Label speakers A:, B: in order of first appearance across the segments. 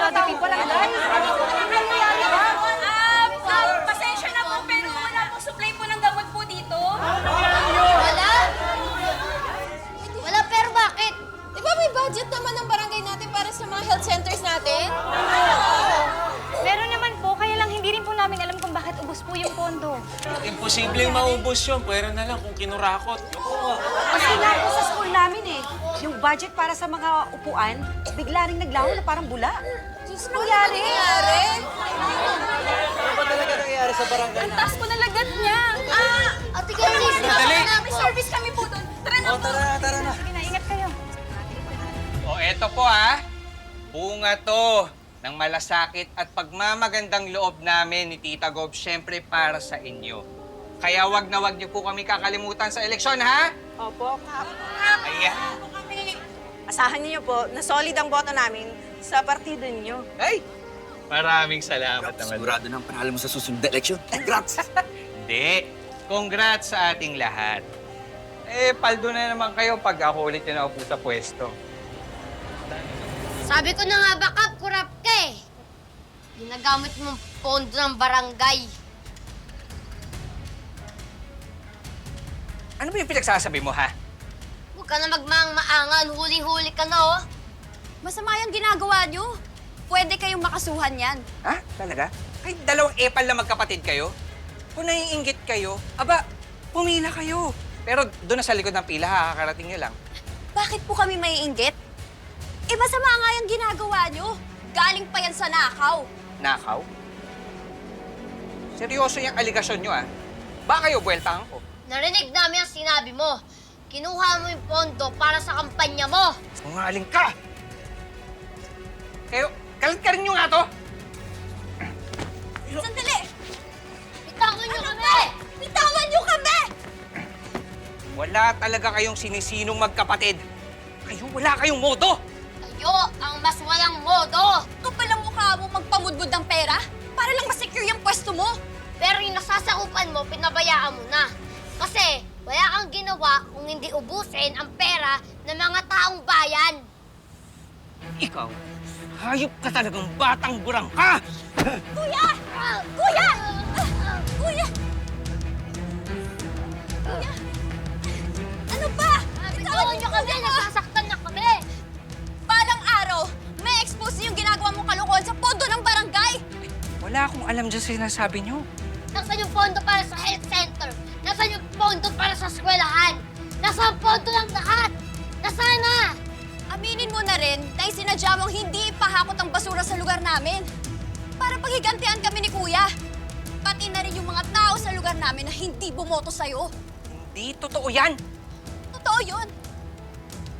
A: other people ang guys.
B: Pasensya na po, pero wala pong supply po ng gamot po dito.
C: Wala? Wala, pero bakit? Di ba may budget naman ng barangay natin para sa mga health centers natin?
A: Meron naman po, kaya lang hindi rin po namin alam kung bakit ubos po yung pondo.
D: Imposibleng maubos yun. Pwera na lang kung kinurakot.
E: Kasi nga po sa school namin eh, yung budget para sa mga upuan, bigla ring naglaho na parang bula.
C: Diyos ko, nangyari?
F: Ano ba talaga nangyayari sa barangay
B: Ang taas po na lagat niya.
C: Ate Candice,
D: Dali.
B: May service kami po doon. Tara na
F: Oh,
B: po.
F: tara na.
E: Sige na, ingat kayo.
G: O eto po bunga to ng malasakit at pagmamagandang loob namin ni Tita Gob, syempre para sa inyo. Kaya wag na wag niyo po kami kakalimutan sa eleksyon, ha?
E: Opo.
G: Ayan.
E: Asahan niyo po na solid ang boto namin sa partido niyo.
G: Ay! Maraming salamat naman.
F: Sigurado na ang panalo mo sa susunod na eleksyon. Congrats!
G: Hindi. Congrats sa ating lahat. Paldo na naman kayo pag ako ulit yung naupo sa pwesto.
C: sabi ko na nga ba, Kap, kurap ka eh. Ginagamit mong pondo ng barangay.
G: Ano ba yung pinagsasabi mo, ha?
C: Huwag ka na magmaang-maangan, huling-huli ka na, oh.
B: Masama yung ginagawa niyo. Pwede kayong makasuhan yan.
G: Ha? Talaga? Kahit dalawang epal na magkapatid kayo? Kung naiinggit kayo, aba, pumila kayo. Pero doon na sa likod ng pila, kakarating nyo lang.
B: Bakit po kami maiinggit? Eh, masama nga yung ginagawa niyo. Galing pa yan sa nakaw.
G: Nakaw? Seryoso yung aligasyon nyo, Baka kayo buweltahan ko.
C: Narinig namin ang sinabi mo. Kinuha mo yung pondo para sa kampanya mo.
G: Sinungaling ka! Kayo, kalit ka rin nyo nga to!
B: Sandali!
C: Bitawan niyo kami!
B: Bitawan niyo kami!
G: Wala talaga kayong sinisinong magkapatid. Kayo, wala kayong modo!
C: Kayo ang mas walang modo.
B: Kapal ang mukha mo magpamudmud ng pera para lang masecure yung pwesto mo.
C: Pero yung nasasakupan mo, pinabayaan mo na. Kasi wala kang ginawa kung hindi ubusin ang pera ng mga taong bayan.
G: Ikaw, hayop ka talagang batang burang ka!
B: Kuya! Kuya! Kuya! Kuya! Ano ba?
C: Bitawan niyo kami! Nasasaktan na kami!
B: Balang araw, may expose yung ginagawa mong kalokohan sa pondo ng barangay.
G: Wala akong alam dyan sa sinasabi nyo.
C: Nasaan yung pondo para sa health center? Nasaan yung pondo para sa eskwelahan? Nasaan pondo ng lahat? Nasaan na?
B: Aminin mo na rin na isinadya mong hindi ipahakot ang basura sa lugar namin. Para paghigantihan kami ni Kuya. Pati na rin yung mga tao sa lugar namin na hindi bumoto sa'yo.
G: Hindi totoo yan!
B: Totoo yun.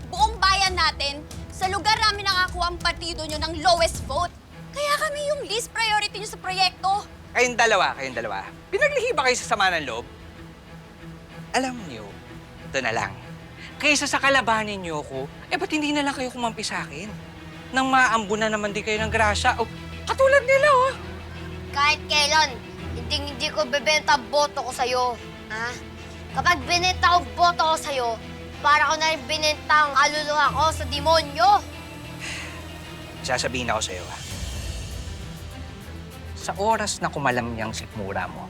B: Buong bayan natin, sa lugar namin nakakuha ang partido nyo ng lowest vote. Kaya kami yung least priority nyo sa proyekto.
G: Kayong dalawa. Pinaglihi ba kayo sa sama ng loob? Alam niyo, ito na lang. Kaysa sa kalabanin niyo ko, ba't hindi na lang kayo kumampi sa akin? Nang maambo na naman din kayo ng grasya. O, katulad nila,
C: Kahit kailan, hindi ko bebenta ang boto ko sa'yo. Ha? Kapag binenta ko boto ko sa'yo, para ko na rin binenta ang kaluluwa ko sa demonyo.
G: Sasabihin ako sa'yo, Sa oras na kumalam niyang sikmura mo,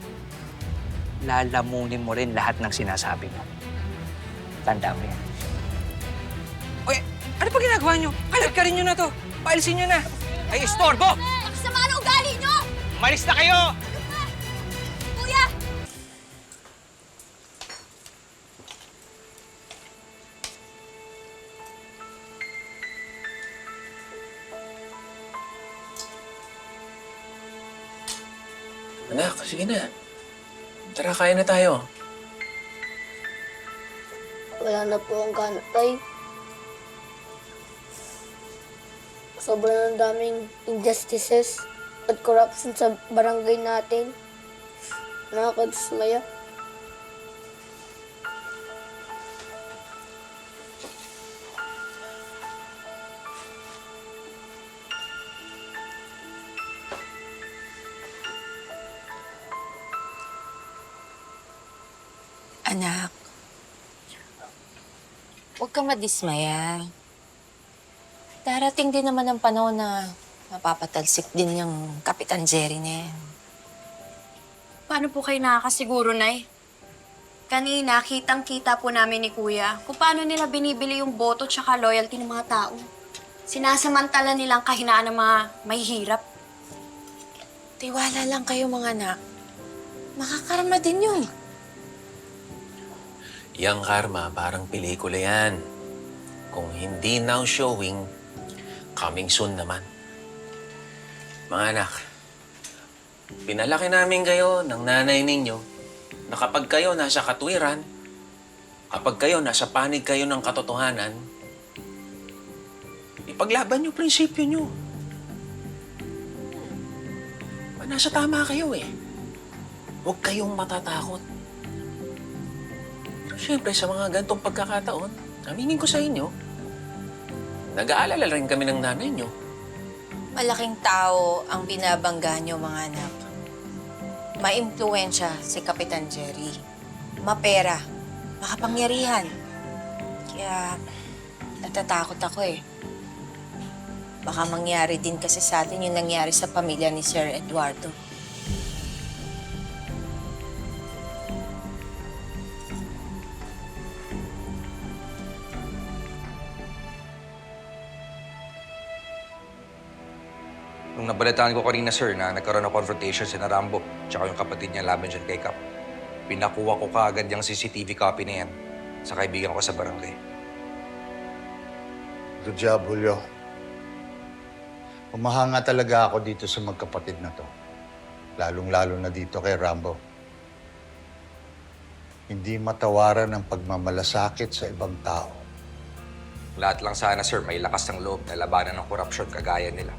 G: lalamunin mo rin lahat ng sinasabi mo. Tanda mo yan. Oy, ano pa ginagawa niyo? Kalat ka rin nyo na to. Paalisin nyo na. Ay, istorbo!
B: Nagsama ng ugali nyo!
G: Malis na kayo!
B: Kuya!
D: Anak, sige na. Tara, kain na tayo.
H: Wala na po ang gana, tay. Sobrang daming injustices at corruption sa barangay natin. Nakakadismaya.
I: Anak, huwag kang madismaya. Darating din naman ang panahon na Mapapatalsik din yung Kapitan Jerry na yan.
B: Paano po kayo nakakasiguro, Nay? Kanina, kitang-kita po namin ni Kuya kung paano nila binibili yung boto tsaka loyalty ng mga tao. Sinasamantala nilang kahinaan ng mga mahihirap.
I: Tiwala lang kayo mga anak. Makakarma din yun.
D: Yang karma, parang pelikula yan. Kung hindi now showing, coming soon naman. Mga anak, pinalaki namin kayo ng nanay ninyo na kapag kayo nasa katwiran, kapag kayo nasa panig kayo ng katotohanan, ipaglaban yung prinsipyo nyo. Nasa tama kayo eh. Huwag kayong matatakot. Pero syempre, sa mga gantong pagkakataon, aminin ko sa inyo, nag-aalala rin kami ng nanay nyo.
I: Malaking tao ang binabangga niyo, mga anak. Maimpluwensya si Kapitan Jerry. Mapera. Makapangyarihan. Kaya, natatakot ako eh. Baka mangyari din kasi sa atin yung nangyari sa pamilya ni Sir Eduardo.
G: Nung nabalitaan ko kanina, sir, na nagkaroon ng confrontation si Rambo tsaka yung kapatid niya laban dyan kay Cap, pinakuha ko kaagad yung CCTV copy na yan sa kaibigan ko sa barangay.
J: Good job, Julio. Umahanga talaga ako dito sa magkapatid na to. Lalong-lalo na dito kay Rambo. Hindi matawaran ang pagmamalasakit sa ibang tao.
G: Lahat lang sana, sir, may lakas ng loob na labanan ng korupsyon kagaya nila.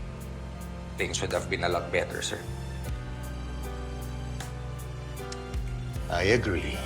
G: Things would have been a lot better, sir.
J: I agree.